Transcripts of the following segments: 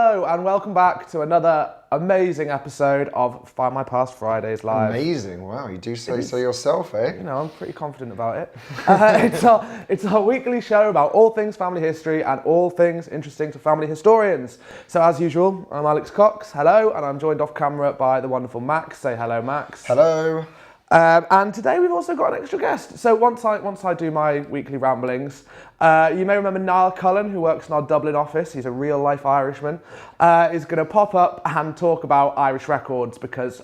Hello and welcome back to another amazing episode of Findmypast Fridays Live. Amazing, wow, you do say so yourself, eh? You know, I'm pretty confident about it. It's our weekly show about all things family history and all things interesting to family historians. So as usual, I'm Alex Cox, hello, and I'm joined off camera by the wonderful Max. Say hello, Max. Hello. And today we've also got an extra guest. So once I do my weekly ramblings, you may remember Niall Cullen, who works in our Dublin office. He's a real life Irishman. Is going to pop up and talk about Irish records because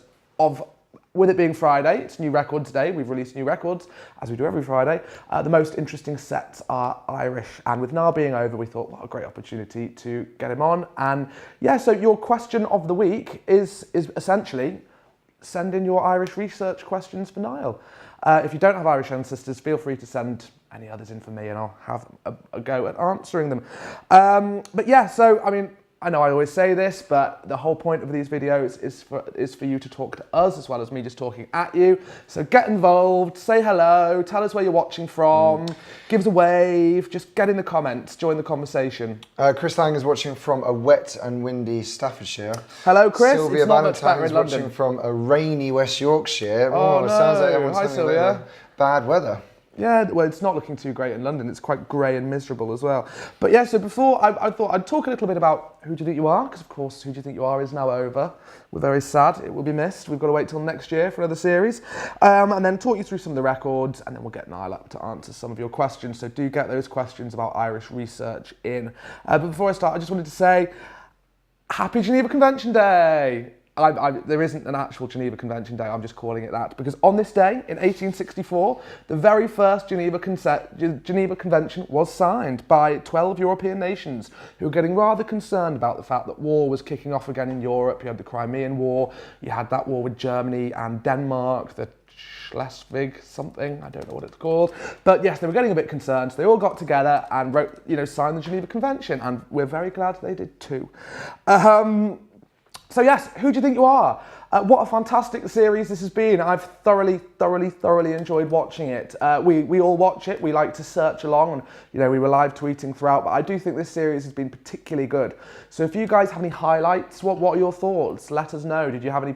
with it being Friday, it's New Records Day. We've released new records, as we do every Friday. The most interesting sets are Irish. And with Niall being over, we thought, what a great opportunity to get him on. And yeah, so your question of the week is essentially, send in your Irish research questions for Niall. If you don't have Irish ancestors, feel free to send any others in for me and I'll have a go at answering them. But yeah, so I mean, I know I always say this, but the whole point of these videos is for you to talk to us as well as me just talking at you. So get involved, say hello, tell us where you're watching from, give us a wave, just get in the comments, join the conversation. Chris Lang is watching from a wet and windy Staffordshire. Hello, Chris. Sylvia it's not much Valentine better is in London. watching from a rainy West Yorkshire. Oh, it sounds like no. everyone's Hi, having a bit Sylvia. of bad weather. Yeah, well, it's not looking too great in London. It's quite grey and miserable as well. But yeah, so before, I thought I'd talk a little bit about Who Do You Think You Are? Because, of course, Who Do You Think You Are is now over. We're very sad. It will be missed. We've got to wait till next year for another series. And then talk you through some of the records, and then we'll get Niall up to answer some of your questions. So do get those questions about Irish research in. But before I start, I just wanted to say, Happy Geneva Convention Day! There isn't an actual Geneva Convention Day, I'm just calling it that, because on this day, in 1864, the very first Geneva Convention was signed by 12 European nations who were getting rather concerned about the fact that war was kicking off again in Europe. You had the Crimean War, you had that war with Germany and Denmark, the Schleswig something, I don't know what it's called. But yes, they were getting a bit concerned, so they all got together and signed the Geneva Convention, and we're very glad they did too. So yes, Who Do You Think You Are? What a fantastic series this has been. I've thoroughly enjoyed watching it. We all watch it. We like to search along, and we were live tweeting throughout. But I do think this series has been particularly good. So if you guys have any highlights, what are your thoughts? Let us know. Did you have any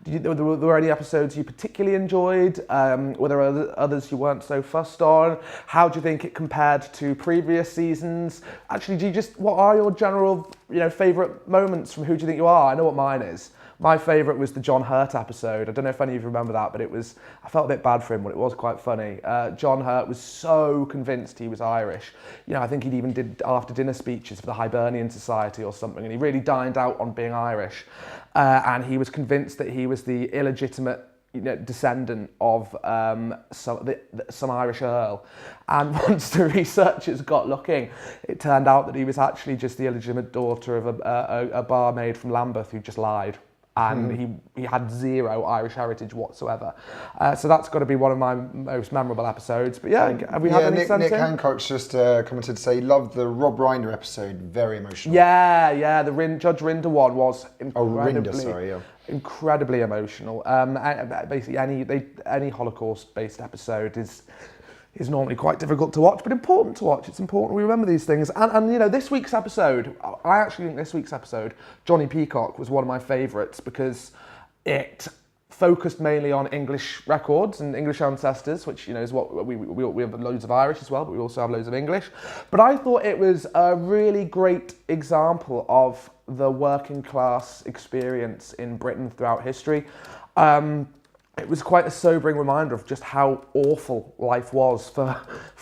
were there any episodes you particularly enjoyed? Were there others you weren't so fussed on? How do you think it compared to previous seasons? Actually, what are your general favourite moments from Who Do You Think You Are? I know what mine is. My favourite was the John Hurt episode. I don't know if any of you remember that, but I felt a bit bad for him, but it was quite funny. John Hurt was so convinced he was Irish. I think he even did after dinner speeches for the Hibernian Society or something, and he really dined out on being Irish. And he was convinced that he was the illegitimate descendant of some Irish earl. And once the researchers got looking, it turned out that he was actually just the illegitimate daughter of a barmaid from Lambeth who just lied. And he had zero Irish heritage whatsoever. So that's got to be one of my most memorable episodes. But yeah, have we had any sense? Nick Hancock's just commented to say he loved the Rob Rinder episode, very emotional. Yeah, the Judge Rinder one was incredibly emotional. Basically, any Holocaust-based episode is normally quite difficult to watch, but important to watch. It's important we remember these things. And this week's episode, I actually think this week's episode, Jonny Peacock, was one of my favourites because it focused mainly on English records and English ancestors, which is what we have loads of Irish as well, but we also have loads of English. But I thought it was a really great example of the working class experience in Britain throughout history. It was quite a sobering reminder of just how awful life was for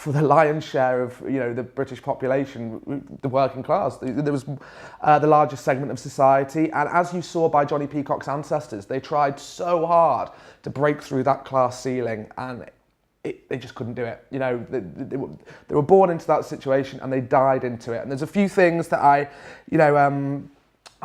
the lion's share of the British population, the working class. There was the largest segment of society, and as you saw by Jonny Peacock's ancestors, they tried so hard to break through that class ceiling, and they just couldn't do it. They were born into that situation and they died into it. And there's a few things that I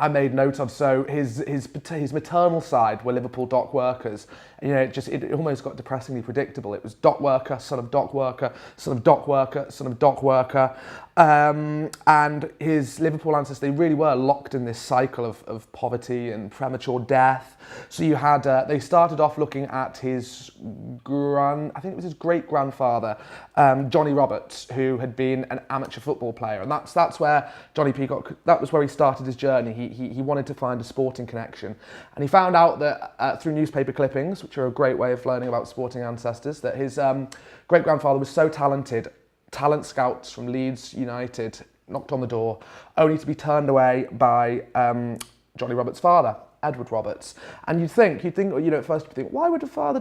made note of. So his maternal side were Liverpool dock workers. It almost got depressingly predictable. It was dock worker, son of dock worker, son of dock worker, son of dock worker. And his Liverpool ancestors, they really were locked in this cycle of poverty and premature death. So you had, they started off looking at his I think it was his great-grandfather, Jonny Roberts, who had been an amateur football player. And that's where Jonny Peacock, that was where he started his journey. He wanted to find a sporting connection. And he found out that through newspaper clippings, which are a great way of learning about sporting ancestors, that his great-grandfather was so talented. Talent scouts from Leeds United knocked on the door, only to be turned away by Jonny Roberts' father, Edward Roberts. And you'd think, at first you think, why would a father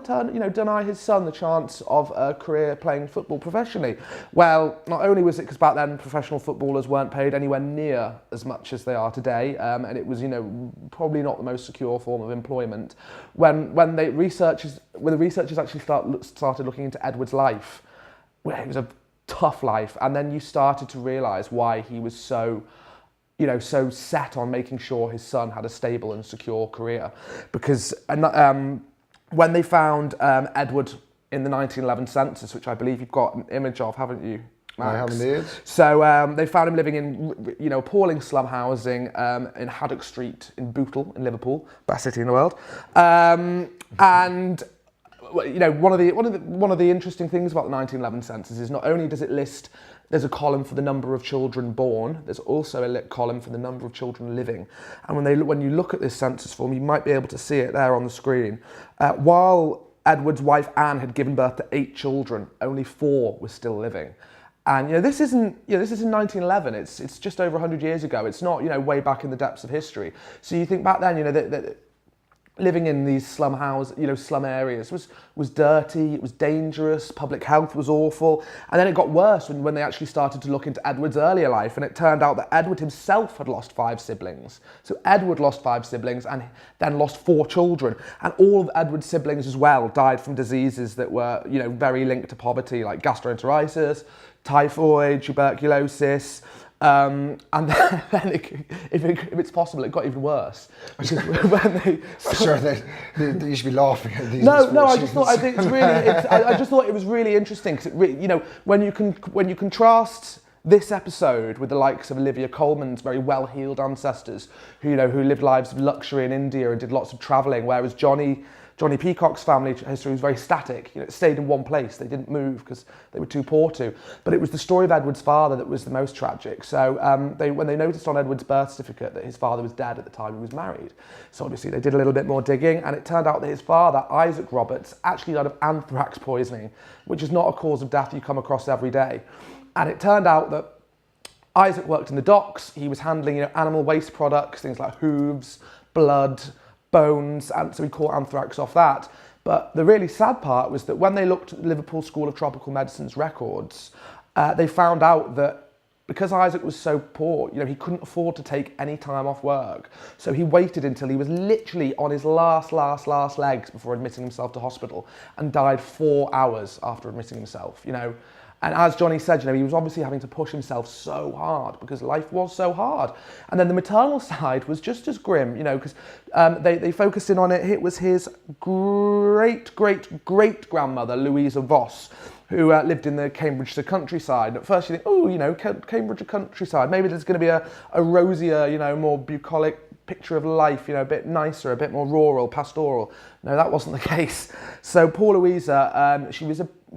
deny his son the chance of a career playing football professionally? Well, not only was it because back then professional footballers weren't paid anywhere near as much as they are today, and it was, probably not the most secure form of employment. When the researchers actually started looking into Edward's life, well, it was a tough life, and then you started to realise why he was so set on making sure his son had a stable and secure career. Because when they found Edward in the 1911 census, which I believe you've got an image of, haven't you, Max? I have indeed. So they found him living in appalling slum housing in Haddock Street in Bootle in Liverpool, best city in the world, and one of the interesting things about the 1911 census is not only does it list, there's a column for the number of children born, there's also a column for the number of children living. And when you look at this census form, you might be able to see it there on the screen. While Edward's wife Anne had given birth to 8 children, only 4 were still living. And this is in 1911. It's just over 100 years ago. It's not way back in the depths of history. So you think back then, that living in these slum areas was dirty, it was dangerous, public health was awful. And then it got worse when they actually started to look into Edward's earlier life, and it turned out that Edward himself had lost 5 siblings. So Edward lost 5 siblings and then lost 4 children. And all of Edward's siblings as well died from diseases that were, very linked to poverty, like gastroenteritis, typhoid, tuberculosis. And then if it's possible, it got even worse. Because you should be laughing at these. No, I just thought I just thought it was really interesting because when you contrast this episode with the likes of Olivia Colman's very well-heeled ancestors who lived lives of luxury in India and did lots of travelling, whereas Jonny Peacock's family history was very static. It stayed in one place. They didn't move because they were too poor to. But it was the story of Edward's father that was the most tragic. So when they noticed on Edward's birth certificate that his father was dead at the time he was married, so obviously they did a little bit more digging, and it turned out that his father, Isaac Roberts, actually died of anthrax poisoning, which is not a cause of death you come across every day. And it turned out that Isaac worked in the docks. He was handling animal waste products, things like hooves, blood, bones, and so we caught anthrax off that. But the really sad part was that when they looked at the Liverpool School of Tropical Medicine's records, they found out that because Isaac was so poor, he couldn't afford to take any time off work. So he waited until he was literally on his last legs before admitting himself to hospital, and died 4 hours after admitting himself, And as Jonny said, he was obviously having to push himself so hard because life was so hard. And then the maternal side was just as grim, because they focused in on it. It was his great-great-great-grandmother, Louisa Voss, who lived in the Cambridgeshire countryside. At first you think, Cambridgeshire countryside, maybe there's going to be a rosier, more bucolic picture of life, a bit nicer, a bit more rural, pastoral. No, that wasn't the case. So poor Louisa,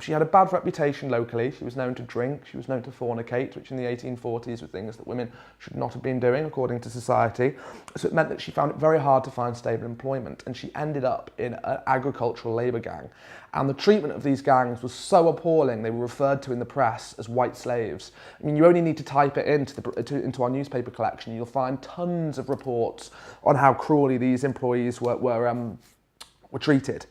she had a bad reputation locally. She was known to drink, she was known to fornicate, which in the 1840s were things that women should not have been doing according to society. So it meant that she found it very hard to find stable employment, and she ended up in an agricultural labour gang. And the treatment of these gangs was so appalling, they were referred to in the press as white slaves. I mean, you only need to type it into our newspaper collection, you'll find tons of reports on how cruelly these employees were treated.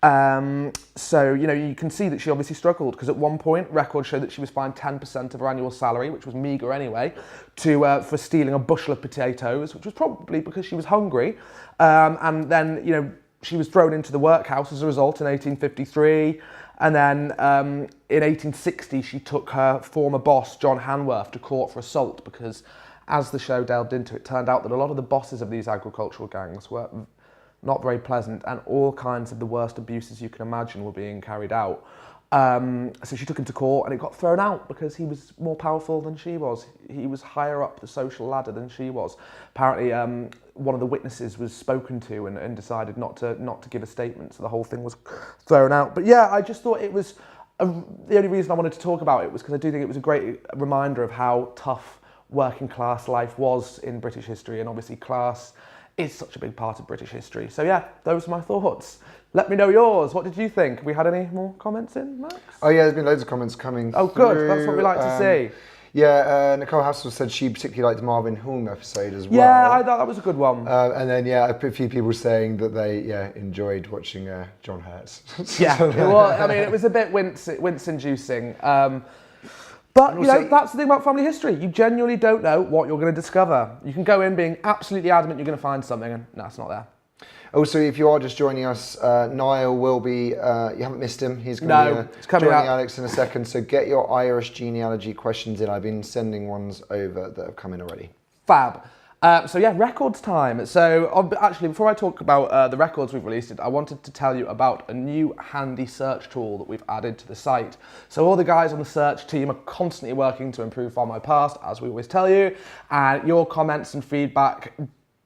So, you can see that she obviously struggled, because at one point, records show that she was fined 10% of her annual salary, which was meagre anyway, for stealing a bushel of potatoes, which was probably because she was hungry. And then, she was thrown into the workhouse as a result in 1853. And then in 1860, she took her former boss, John Hanworth, to court for assault, because as the show delved into it, turned out that a lot of the bosses of these agricultural gangs were not very pleasant, and all kinds of the worst abuses you can imagine were being carried out So she took him to court and it got thrown out because he was more powerful than she was. He was higher up the social ladder than she was. Apparently, one of the witnesses was spoken to and decided not to give a statement, so the whole thing was thrown out. But yeah, I just thought it was, the only reason I wanted to talk about it was because I do think it was a great reminder of how tough working class life was in British history, and obviously class is such a big part of British history. So yeah, those are my thoughts. Let me know yours. What did you think? Have we had any more comments in, Max? Oh yeah, there's been loads of comments coming Oh good, that's what we like to see. Yeah, Nicole Hassel said she particularly liked the Marvin Hulme episode as well. Yeah, I thought that was a good one. And then yeah, a few people saying that they enjoyed watching John Hurt's. Yeah, well, I mean, it was a bit wince-inducing. But, you know, that's the thing about family history. You genuinely don't know what you're going to discover. You can go in being absolutely adamant you're going to find something, and no, it's not there. Also, if you are just joining us, Niall will be, you haven't missed him, he's going to be joining Alex in a second, so get your Irish genealogy questions in. I've been sending ones over that have come in already. Fab. So yeah, records time. So actually, before I talk about the records we've released, I wanted to tell you about a new handy search tool that we've added to the site. So all the guys on the search team are constantly working to improve Findmypast, as we always tell you, and your comments and feedback,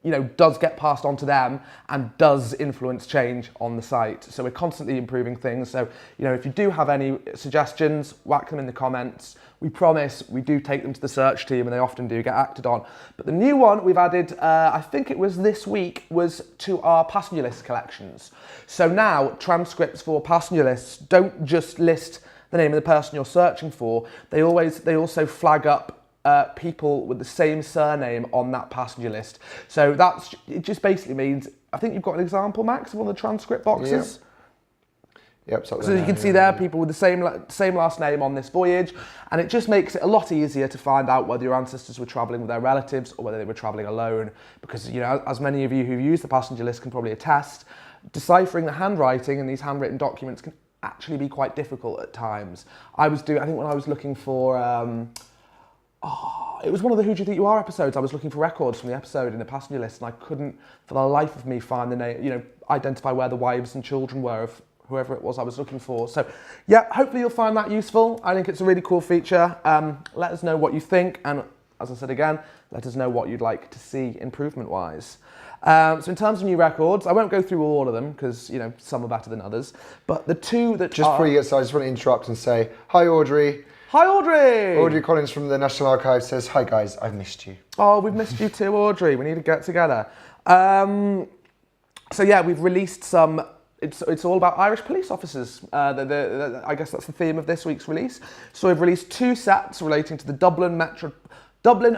you know, does get passed on to them and does influence change on the site. So we're constantly improving things. So, you know, if you do have any suggestions, whack them in the comments. We promise we do take them to the search team and they often do get acted on. But the new one we've added, I think it was this week, was to our passenger list collections. So now transcripts for passenger lists don't just list the name of the person you're searching for. They also flag up people with the same surname on that passenger list. So it just basically means, I think you've got an example, Max, of one of the transcript boxes. Yep. So you can see there people with the same last name on this voyage, and it just makes it a lot easier to find out whether your ancestors were travelling with their relatives or whether they were travelling alone. Because, you know, as many of you who've used the passenger list can probably attest, deciphering the handwriting in these handwritten documents can actually be quite difficult at times. I think when I was looking for it was one of the Who Do You Think You Are episodes. I was looking for records from the episode in the passenger list, and I couldn't, for the life of me, find the name, you know, identify where the wives and children were of whoever it was I was looking for. So, yeah, hopefully you'll find that useful. I think it's a really cool feature. Let us know what you think, and as I said again, let us know what you'd like to see improvement-wise. So in terms of new records, I won't go through all of them because, you know, some are better than others. But the two that before you get started, I just want to interrupt and say, hi Audrey. Hi Audrey! Audrey Collins from the National Archive says, hi guys, I've missed you. Oh, we've missed you too, Audrey. We need to get together. So yeah, we've released some, it's all about Irish police officers. I guess that's the theme of this week's release. So we've released 2 sets relating to the Dublin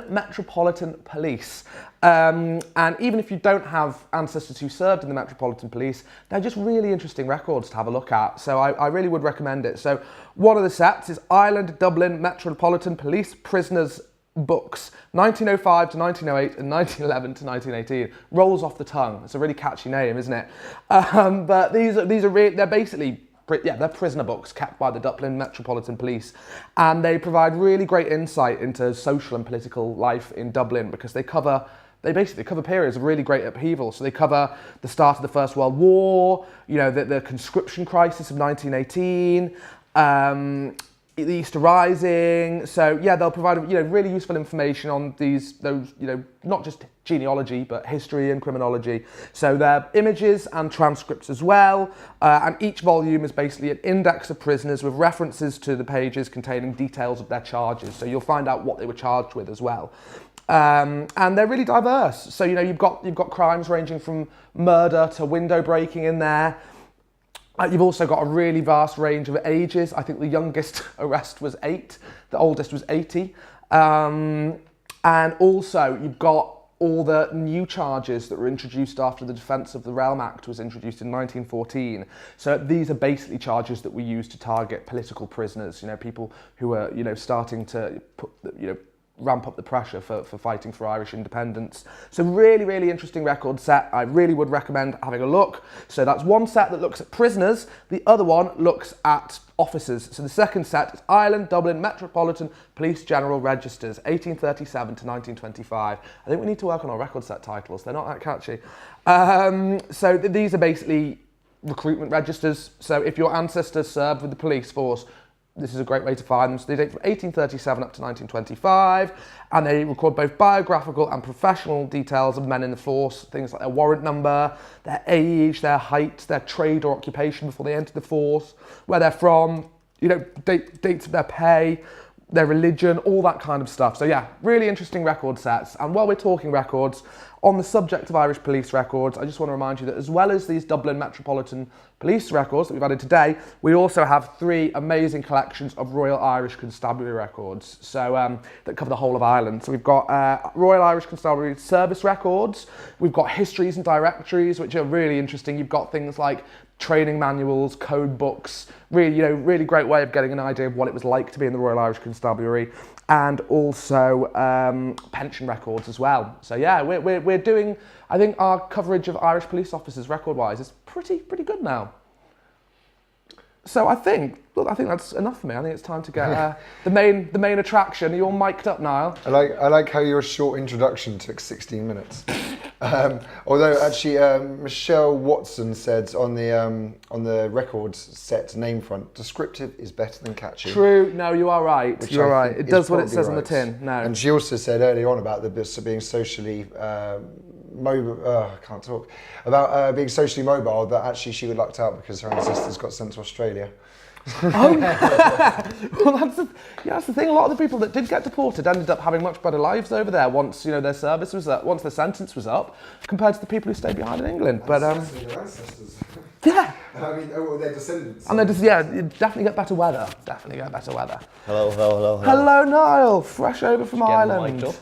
Metropolitan Police. And even if you don't have ancestors who served in the Metropolitan Police, they're just really interesting records to have a look at. So I really would recommend it. So one of the sets is Ireland Dublin Metropolitan Police Prisoners Books, 1905 to 1908 and 1911 to 1918. Rolls off the tongue. It's a really catchy name, isn't it? But they're basically, they're prisoner books kept by the Dublin Metropolitan Police, and they provide really great insight into social and political life in Dublin because they basically cover periods of really great upheaval. So they cover the start of the First World War, you know, the conscription crisis of 1918, the Easter Rising. So yeah, they'll provide, you know, really useful information on those, you know, not just genealogy, but history and criminology. So they're images and transcripts as well. And each volume is basically an index of prisoners with references to the pages containing details of their charges. So you'll find out what they were charged with as well. And they're really diverse. So, you know, you've got crimes ranging from murder to window breaking in there. You've also got a really vast range of ages. I think the youngest arrest was 8, the oldest was 80. And also you've got all the new charges that were introduced after the Defence of the Realm Act was introduced in 1914. So these are basically charges that we use to target political prisoners, you know, people who are, you know, starting to put, you know, ramp up the pressure for fighting for Irish independence. So really, really interesting record set. I really would recommend having a look. So that's one set that looks at prisoners. The other one looks at officers. So the second set is Ireland Dublin Metropolitan Police General Registers, 1837 to 1925. I think we need to work on our record set titles. They're not that catchy. So these are basically recruitment registers. So if your ancestors served with the police force, this is a great way to find them. So they date from 1837 up to 1925, and they record both biographical and professional details of men in the force, things like their warrant number, their age, their height, their trade or occupation before they entered the force, where they're from, dates of their pay, their religion, all that kind of stuff. So yeah, really interesting record sets. And while we're talking records, on the subject of Irish police records, I just want to remind you that as well as these Dublin Metropolitan Police records that we've added today, we also have 3 amazing collections of Royal Irish Constabulary records, so that cover the whole of Ireland. So we've got Royal Irish Constabulary service records, we've got histories and directories, which are really interesting. You've got things like training manuals, code books, really great way of getting an idea of what it was like to be in the Royal Irish Constabulary, and also pension records as well. So yeah, we're doing, I think our coverage of Irish police officers record-wise is pretty good now. So I think that's enough for me. I think it's time to get the main attraction. Are you all mic'd up, Niall? I like how your short introduction took 16 minutes. Although actually, Michelle Watson said on the records set name front, descriptive is better than catchy. True. No, you are right. You're right. It does what it says on the tin. No. And she also said earlier on about the being socially mobile. I can't talk about being socially mobile. That actually she was lucked out because her ancestors got sent to Australia. Oh, well, that's the thing. A lot of the people that did get deported ended up having much better lives over there once their service was up, once their sentence was up, compared to the people who stayed behind in England. But their ancestors. Yeah. I mean, their descendants. And you definitely get better weather. Hello. Hello, Niall. Fresh over from Ireland. Mic'd up.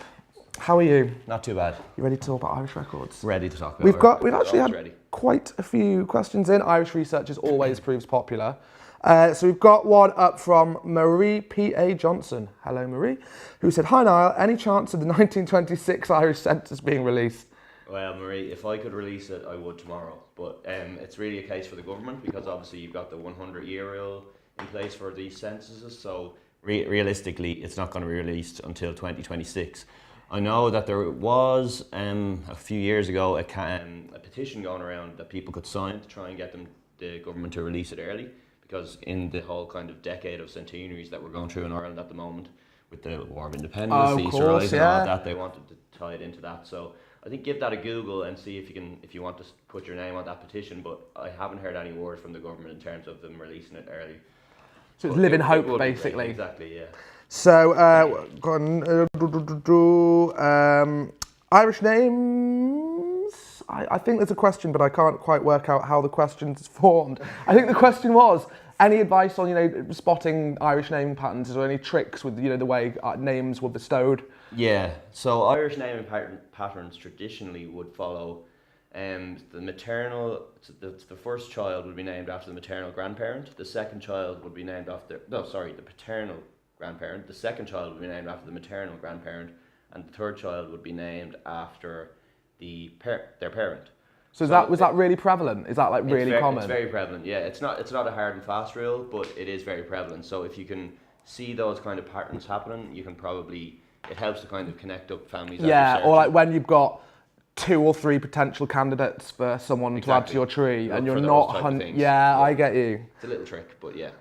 How are you? Not too bad. You ready to talk about Irish records? Ready to talk about We've actually had quite a few questions in. Irish research as always proves popular. So we've got one up from Marie P.A. Johnson. Hello, Marie. Who said, "Hi, Niall. Any chance of the 1926 Irish census being released?" Well, Marie, if I could release it, I would tomorrow. But it's really a case for the government because obviously you've got the 100-year rule in place for these censuses. So realistically, it's not going to be released until 2026. I know that there was a few years ago a petition going around that people could sign to try and get the government to release it early. Because in the whole kind of decade of centenaries that we're going through in Ireland at the moment, with the War of Independence, Easter Rising, and all that, they wanted to tie it into that. So I think give that a Google and see if you want to put your name on that petition. But I haven't heard any word from the government in terms of them releasing it early. So it's living hope, basically. Exactly, yeah. So Irish names. I think there's a question, but I can't quite work out how the question's formed. I think the question was, any advice on, spotting Irish naming patterns? Is there any tricks with, the way names were bestowed? Yeah, so Irish naming patterns traditionally would follow the maternal, the first child would be named after the maternal grandparent, the second child would be named after, the paternal grandparent, the second child would be named after the maternal grandparent, and the third child would be named after their parent. So was that really prevalent? Is that really common? It's very prevalent. Yeah, it's not a hard and fast rule, but it is very prevalent. So if you can see those kind of patterns happening, you can probably, it helps to kind of connect up families. Yeah, or when you've got 2 or 3 potential candidates for someone to add to your tree, and you're not yeah, I get you. It's a little trick, but yeah.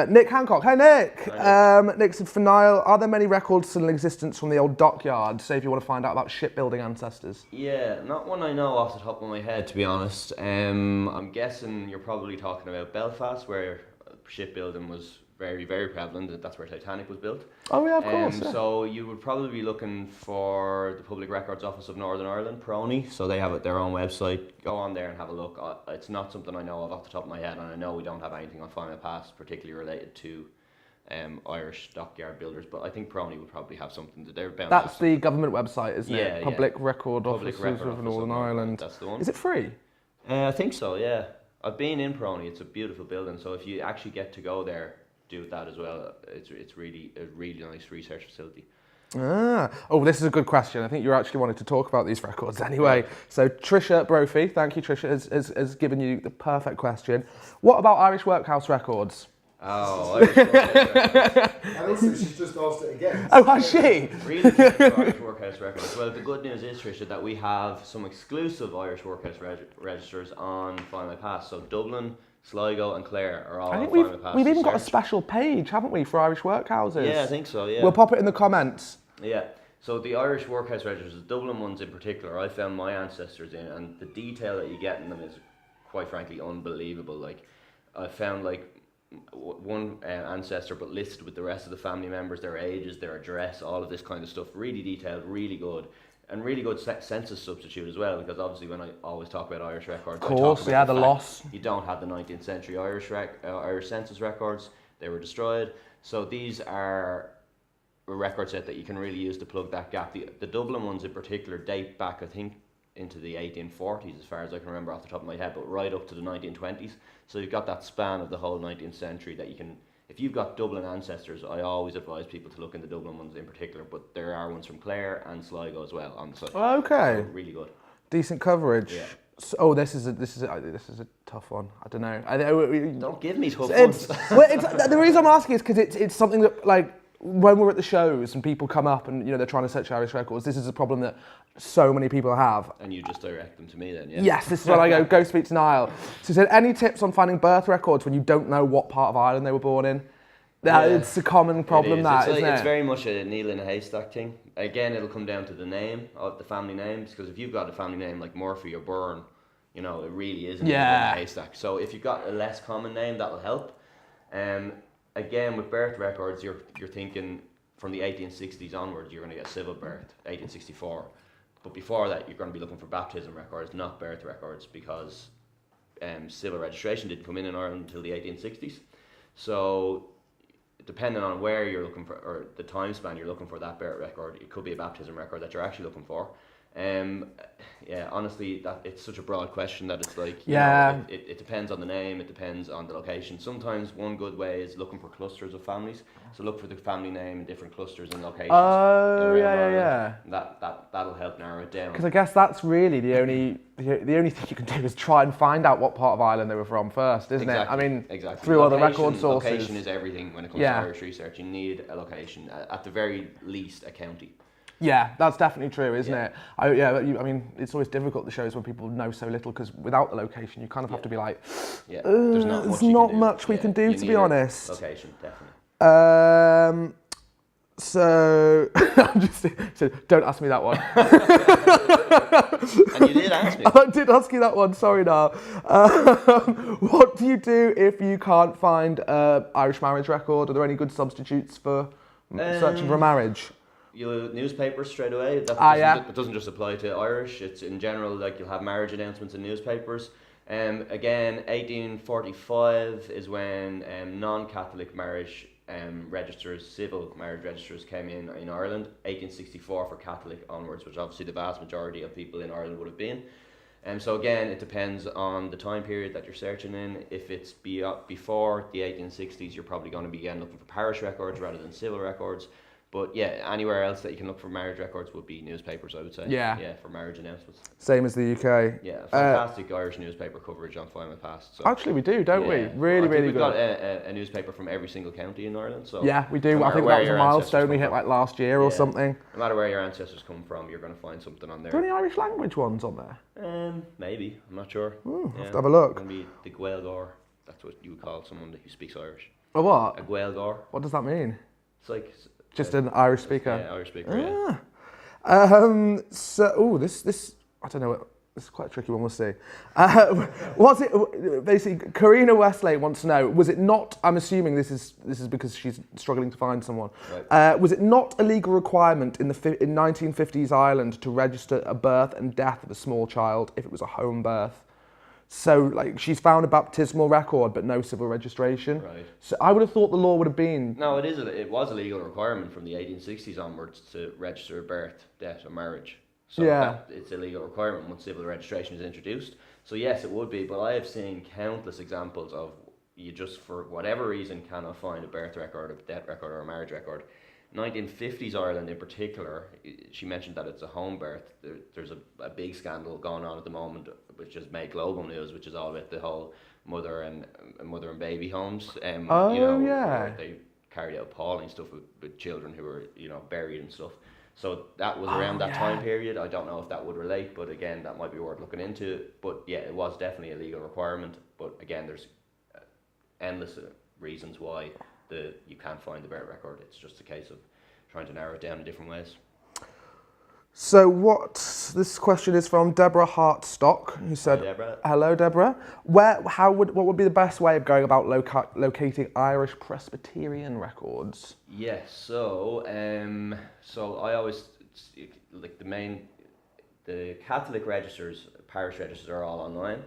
Nick Hancock. Hey, Nick. Hi, Nick. Nick said, "For Niall, are there many records still in existence from the old dockyard? Say if you want to find out about shipbuilding ancestors." Yeah, not one I know off the top of my head, to be honest. I'm guessing you're probably talking about Belfast, where shipbuilding was very, very prevalent. That's where Titanic was built. Oh yeah, of course. Yeah. So you would probably be looking for the Public Records Office of Northern Ireland, PRONI. So they have their own website. Go on there and have a look. It's not something I know of off the top of my head, and I know we don't have anything on Findmypast particularly related to Irish dockyard builders. But I think PRONI would probably have something that they're bound. That's the government website, isn't it? Yeah. Public Record Office of Northern Ireland. That's the one. Is it free? I think so. Yeah, I've been in PRONI. It's a beautiful building. So if you actually get to go there, do that as well. It's really a really nice research facility. This is a good question. I think you actually wanted to talk about these records anyway. Yeah. So Trisha Brophy, thank you Trisha, has given you the perfect question. What about Irish workhouse records? Oh, Irish workhouse records. And also, she's just asked it again. Oh, has she? Really good for Irish workhouse records. Well, the good news is, Tricia, that we have some exclusive Irish workhouse registers on Findmypast. So Dublin, Sligo and Clare are all I on think Findmypast. we've even got a special page, haven't we, for Irish workhouses? Yeah, I think so, yeah. We'll pop it in the comments. Yeah. So the Irish workhouse registers, the Dublin ones in particular, I found my ancestors in, and the detail that you get in them is, quite frankly, unbelievable. Like, I found like one ancestor, but listed with the rest of the family members, their ages, their address, all of this kind of stuff. Really detailed, really good, and really good census substitute as well. Because obviously, when I always talk about Irish records, of course, I talk about the loss. You don't have the 19th century Irish census records; they were destroyed. So these are a record set that you can really use to plug that gap. The Dublin ones in particular date back, I think, into the 1840s, as far as I can remember off the top of my head, but right up to the 1920s. So you've got that span of the whole 19th century that you can, if you've got Dublin ancestors, I always advise people to look in the Dublin ones in particular, but there are ones from Clare and Sligo as well on the site. Okay. So really good. Decent coverage. Yeah. So, this is a tough one. I don't know. Don't give me tough ones. The reason I'm asking is because it's something that, like, when we're at the shows and people come up and they're trying to search Irish records, this is a problem that so many people have. And you just direct them to me then, yeah? Yes, this is when I go speak to Niall. So, is there any tips on finding birth records when you don't know what part of Ireland they were born in? It's a common problem, isn't it? It's very much a needle in a haystack thing. Again, it'll come down to the name of the family names, because if you've got a family name like Murphy or Byrne, it really is a needle in a haystack. So if you've got a less common name, that'll help. Again, with birth records, you're thinking from the 1860s onwards, you're going to get civil birth, 1864. But before that, you're going to be looking for baptism records, not birth records, because civil registration didn't come in Ireland until the 1860s. So, depending on where you're looking for, or the time span you're looking for that birth record, it could be a baptism record that you're actually looking for. Honestly, it's such a broad question that it's like, it depends on the name, it depends on the location. Sometimes one good way is looking for clusters of families. So look for the family name in different clusters and locations. Oh, yeah. That'll help narrow it down. Because I guess that's really the only thing you can do is try and find out what part of Ireland they were from first, isn't it? I mean, through other record sources. Location is everything when it comes to Irish research. You need a location, at the very least a county. Yeah, that's definitely true, isn't it? I mean, it's always difficult, the shows, when people know so little, because without the location, you kind of have to be like, there's not much we can do, to be honest. Location, definitely. So, don't ask me that one. And you did ask me. I did ask you that one, sorry now. What do you do if you can't find an Irish marriage record? Are there any good substitutes for searching for a marriage? Newspapers straight away. It doesn't just apply to Irish. It's in general, like, you'll have marriage announcements in newspapers. Again, 1845 is when non-Catholic marriage registers, civil marriage registers came in Ireland. 1864 for Catholic onwards, which obviously the vast majority of people in Ireland would have been. So again, it depends on the time period that you're searching in. If it's before the 1860s, you're probably going to be looking for parish records rather than civil records. But yeah, anywhere else that you can look for marriage records would be newspapers, I would say. Yeah, for marriage announcements. Same as the UK. Yeah, fantastic Irish newspaper coverage on Findmypast. So. Actually, we do, don't we? Really good. We've got a newspaper from every single county in Ireland. So yeah, we do. I think that was a milestone we hit like last year or something. No matter where your ancestors come from, you're going to find something on there. Are there any Irish language ones on there? Maybe. I'm not sure. I'll have to have a look. Going to be the Gaeilgeoir. That's what you would call someone who speaks Irish. A what? A Gaeilgeoir. What does that mean? It's like... Just an Irish speaker. Yeah, Irish speaker. Yeah. This I don't know. This is quite a tricky one. We'll see. Was it basically? Karina Westlake wants to know: was it not? I'm assuming this is because she's struggling to find someone. Right. Was it not a legal requirement in 1950s Ireland to register a birth and death of a small child if it was a home birth? So, like, she's found a baptismal record, but no civil registration. Right. So I would have thought the law would have been... No, it was a legal requirement from the 1860s onwards to register a birth, death, or marriage. So it's a legal requirement once civil registration is introduced. So yes, it would be, but I have seen countless examples of you just, for whatever reason, cannot find a birth record, a death record, or a marriage record. 1950s Ireland in particular, she mentioned that it's a home birth. There's a big scandal going on at the moment, which has made global news, which is all about the whole mother and baby homes. Where they carried out appalling stuff with children who were buried and stuff. So that was around that time period. I don't know if that would relate, but again, that might be worth looking into. But yeah, it was definitely a legal requirement. But again, there's endless reasons why you can't find the birth record. It's just a case of trying to narrow it down in different ways. So this question is from Deborah Hartstock, who said, Hi, Deborah. Hello, Deborah. What would be the best way of going about locating Irish Presbyterian records? Yes, so I always, like the Catholic registers, parish registers are all online.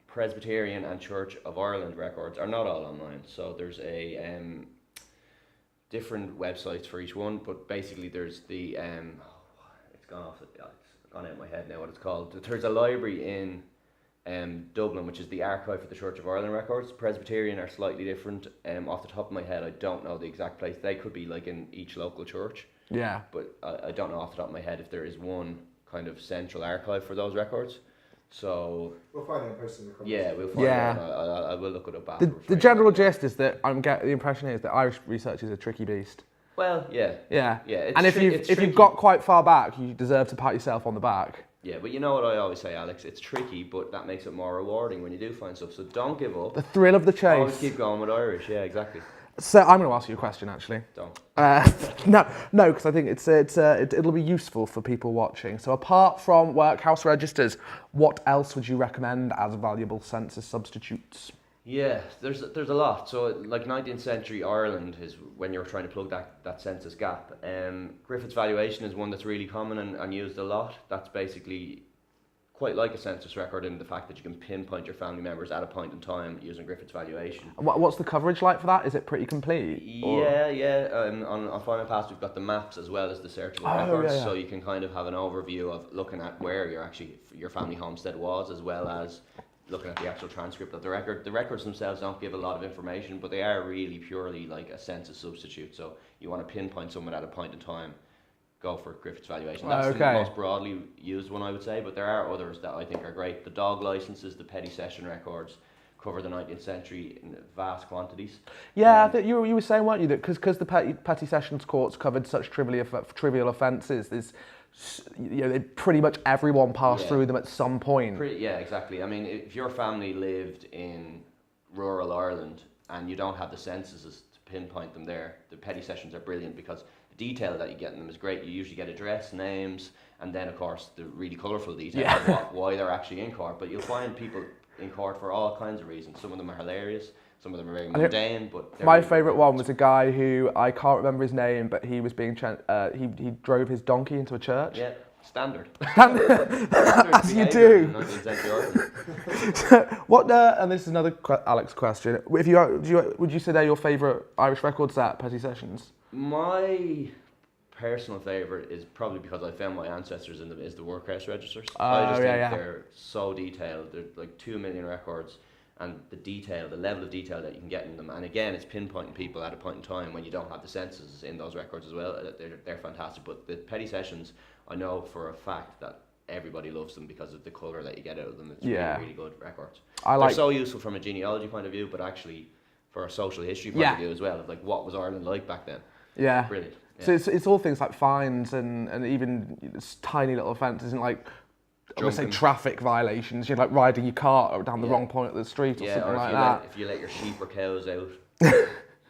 Presbyterian and Church of Ireland records are not all online, so there's a different websites for each one, but basically there's the it's gone out of my head now what it's called. There's a library in Dublin, which is the archive for the Church of Ireland records. Presbyterian are slightly different. Off the top of my head, I don't know the exact place. They could be like in each local church. Yeah. But I don't know off the top of my head if there is one kind of central archive for those records. So we'll find it and post it in the comments. Yeah, we'll find it. I will look it up afterwards. The general gist is that the impression is that Irish research is a tricky beast. Well, yeah. And if you've got quite far back, you deserve to pat yourself on the back. Yeah, but you know what I always say, Alex? It's tricky, but that makes it more rewarding when you do find stuff. So don't give up. The thrill of the chase. Always keep going with Irish. Yeah, exactly. So I'm going to ask you a question, actually. Don't. No, because I think it'll be useful for people watching. So apart from workhouse registers, what else would you recommend as valuable census substitutes? Yeah, there's a lot. So like 19th century Ireland is when you're trying to plug that census gap. Griffith's valuation is one that's really common and used a lot. That's basically quite like a census record in the fact that you can pinpoint your family members at a point in time using Griffith's valuation. What's the coverage like for that? Is it pretty complete? Yeah. On Findmypast we've got the maps as well as the searchable records, so you can kind of have an overview of looking at where your family homestead was, as well as looking at the actual transcript of the record. The records themselves don't give a lot of information, but they are really purely like a census substitute. So you want to pinpoint someone at a point in time, go for Griffith's valuation. That's the most broadly used one, I would say, but there are others that I think are great. The dog licenses, the petty session records cover the 19th century in vast quantities. Yeah, I think you were saying, weren't you, that because the petty sessions courts covered such trivial offences, pretty much everyone passed through them at some point. Exactly. I mean, if your family lived in rural Ireland and you don't have the censuses to pinpoint them there, the petty sessions are brilliant because detail that you get in them is great. You usually get address, names, and then of course the really colourful detail of why they're actually in court. But you'll find people in court for all kinds of reasons. Some of them are hilarious, some of them are very mundane. But my favourite one was a guy who, I can't remember his name, but he was being he drove his donkey into a church. Yeah, standard. As you do. And this is another Alex question. Would you say they're your favourite Irish record set, petty sessions? My personal favourite is probably because I found my ancestors is the workhouse registers. I just think they're so detailed. They're like 2 million records, and the level of detail that you can get in them. And again, it's pinpointing people at a point in time when you don't have the censuses in those records as well. They're fantastic. But the petty sessions, I know for a fact that everybody loves them because of the colour that you get out of them. It's really good records. They're so useful from a genealogy point of view, but actually for a social history point of view as well, of like what was Ireland like back then. Yeah. Brilliant. Yeah. So it's all things like fines and even tiny little offences and like, I'm going to say traffic violations, like riding your car down the wrong point of the street or something like that. If you let your sheep or cows out,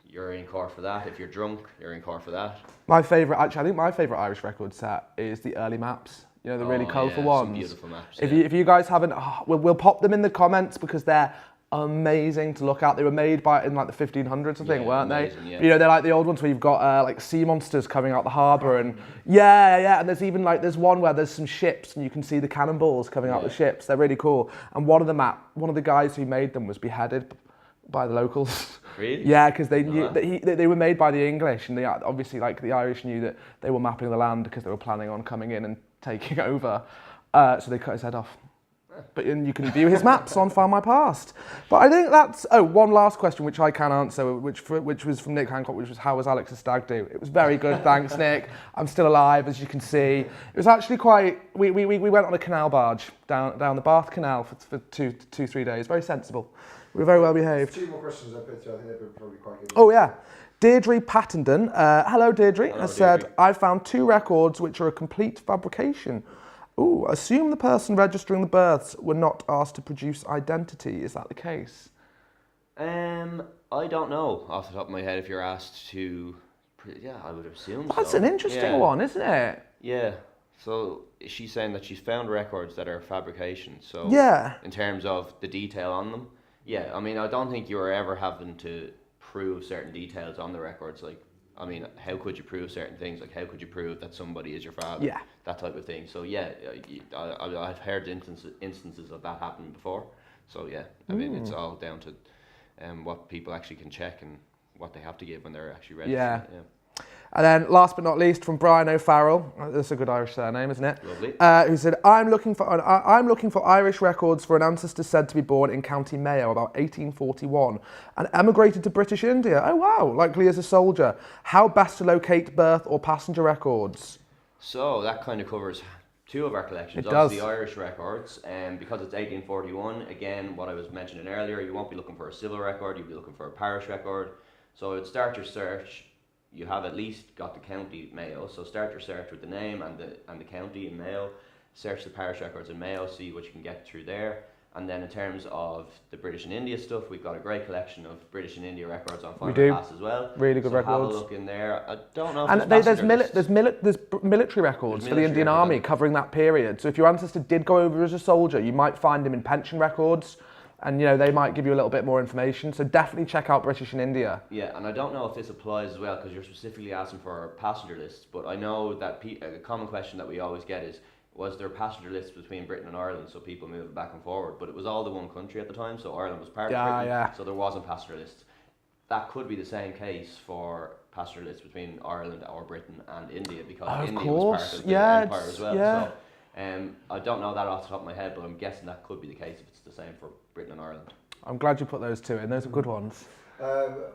you're in court for that. If you're drunk, you're in court for that. I think my favourite Irish record set is the early maps. You know, the really colourful ones. Some beautiful maps. If you guys haven't, we'll pop them in the comments because they're amazing to look at. They were made in like the 1500s, I think, weren't they? Yeah. You know, they're like the old ones where you've got like sea monsters coming out the harbour and and there's one where there's some ships and you can see the cannonballs coming out the ships. They're really cool. And one of the guys who made them was beheaded by the locals. Really? Yeah, because they knew that they were made by the English, and obviously like the Irish knew that they were mapping the land because they were planning on coming in and taking over. So they cut his head off. and you can view his maps on Findmypast. But I think that's one last question which I can answer, which was from Nick Hancock, which was how was Alex's stag do? It was very good, thanks Nick. I'm still alive, as you can see. It was actually quite. We went on a canal barge down the Bath Canal for 3 days. Very sensible. We were very well behaved. 2 more questions I put through. I think they're probably quite good. Oh yeah. Deirdre Pattenden, hello Deirdre, Hello, has Deirdre. said, I found 2 records which are a complete fabrication. Ooh, assume the person registering the births were not asked to produce identity. Is that the case? I don't know off the top of my head if you're asked to. Yeah, I would assume That's so. an interesting one, isn't it? Yeah. So she's saying that she's found records that are fabrication. So Yeah. in terms of the detail on them, yeah. I mean, I don't think you were ever having to prove certain details on the records. Like, I mean, how could you prove certain things? Like, how could you prove that somebody is your father? Yeah. That type of thing. So yeah, I've heard instances of that happening before. So yeah, I mean, it's all down to what people actually can check and what they have to give when they're actually registered. Yeah. And then, last but not least, from Brian O'Farrell, that's a good Irish surname, isn't it? Lovely. Who said, I'm looking for Irish records for an ancestor said to be born in County Mayo about 1841 and emigrated to British India. Oh wow, likely as a soldier. How best to locate birth or passenger records? So that kind of covers 2 of our collections. It Obviously, does. the Irish records, and because it's 1841, again, what I was mentioning earlier, you won't be looking for a civil record, you'll be looking for a parish record. So it would start your search. You have at least got the county Mayo, so start your search with the name and the county in Mayo. Search the parish records in Mayo, see what you can get through there. And then in terms of the British and India stuff, we've got a great collection of British and India records on Findmypast as well. Really good records. Have a look in there. I don't know if And there's military records for the military Indian records. Army covering that period. So if your ancestor did go over as a soldier, you might find him in pension records. And, you know, they might give you a little bit more information. So definitely check out British and India. Yeah, and I don't know if this applies as well because you're specifically asking for passenger lists. But I know that a common question that we always get is, was there passenger lists between Britain and Ireland so people moved back and forward? But it was all the one country at the time, so Ireland was part of Britain, so there wasn't passenger lists. That could be the same case for passenger lists between Ireland or Britain and India because India was part of the empire as well. Yeah. So I don't know that off the top of my head, but I'm guessing that could be the case if it's the same for Britain and Ireland. I'm glad you put those 2 in. Those are good ones.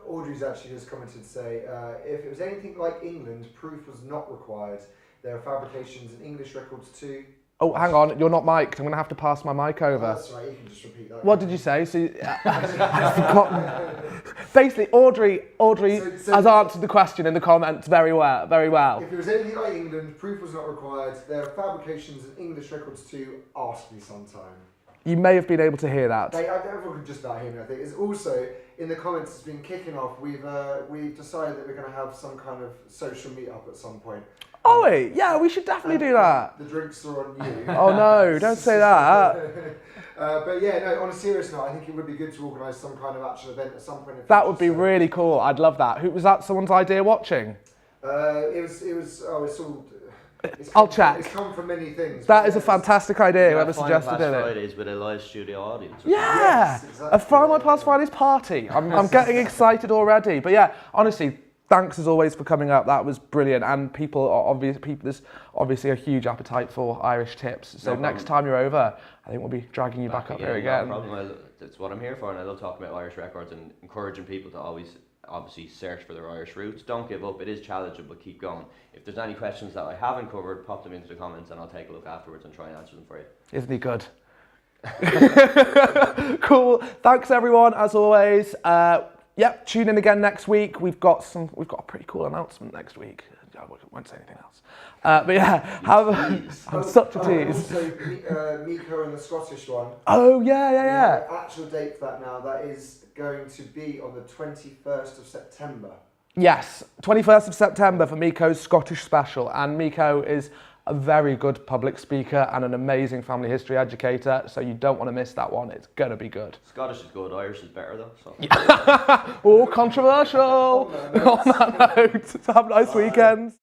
Audrey's actually just commented to say, if it was anything like England, proof was not required. There are fabrications and English records too. Oh, hang on. You're not mic'd. I'm going to have to pass my mic over. Oh, that's right, you can just repeat that. What did you say? So, I've forgotten. Basically, Audrey has answered the question in the comments very well. If it was anything like England, proof was not required. There are fabrications and English records too. Ask me sometime. You may have been able to hear that. Everyone can just about hear me, I think. It's also, in the comments, it's been kicking off. We've decided that we're going to have some kind of social meet-up at some point. Oh, wait. Yeah, we should definitely do that. The drinks are on you. Oh, no. Don't say that. But yeah, no, on a serious note, I think it would be good to organise some kind of actual event at some point. That would be really cool. I'd love that. Was that someone's idea watching? I'll check. It's come from many things. That is a fantastic idea. Whoever suggested it. Fridays with a live studio audience. Yeah, Yes, exactly. A Findmypast Fridays party. I'm getting excited already. But yeah, honestly, thanks as always for coming up. That was brilliant. And there's obviously a huge appetite for Irish tips. So next time you're over, I think we'll be dragging you back up here again. No problem. That's what I'm here for, and I love talking about Irish records and encouraging people to always obviously search for their Irish roots. Don't give up. It is challenging, but keep going. If there's any questions that I haven't covered, pop them into the comments and I'll take a look afterwards and try and answer them for you. Isn't he good? Cool. Thanks everyone as always. Yep, tune in again next week. We've got a pretty cool announcement next week. I won't say anything else. But yeah, I'm such a tease. Also, Miko and the Scottish one. Oh yeah. Actual date for that now. That is going to be on the 21st of September. Yes, 21st of September for Miko's Scottish special. And Miko is a very good public speaker and an amazing family history educator, so you don't want to miss that one. It's going to be good. Scottish is good, Irish is better though. So. Oh, controversial! On that note, have a nice weekend.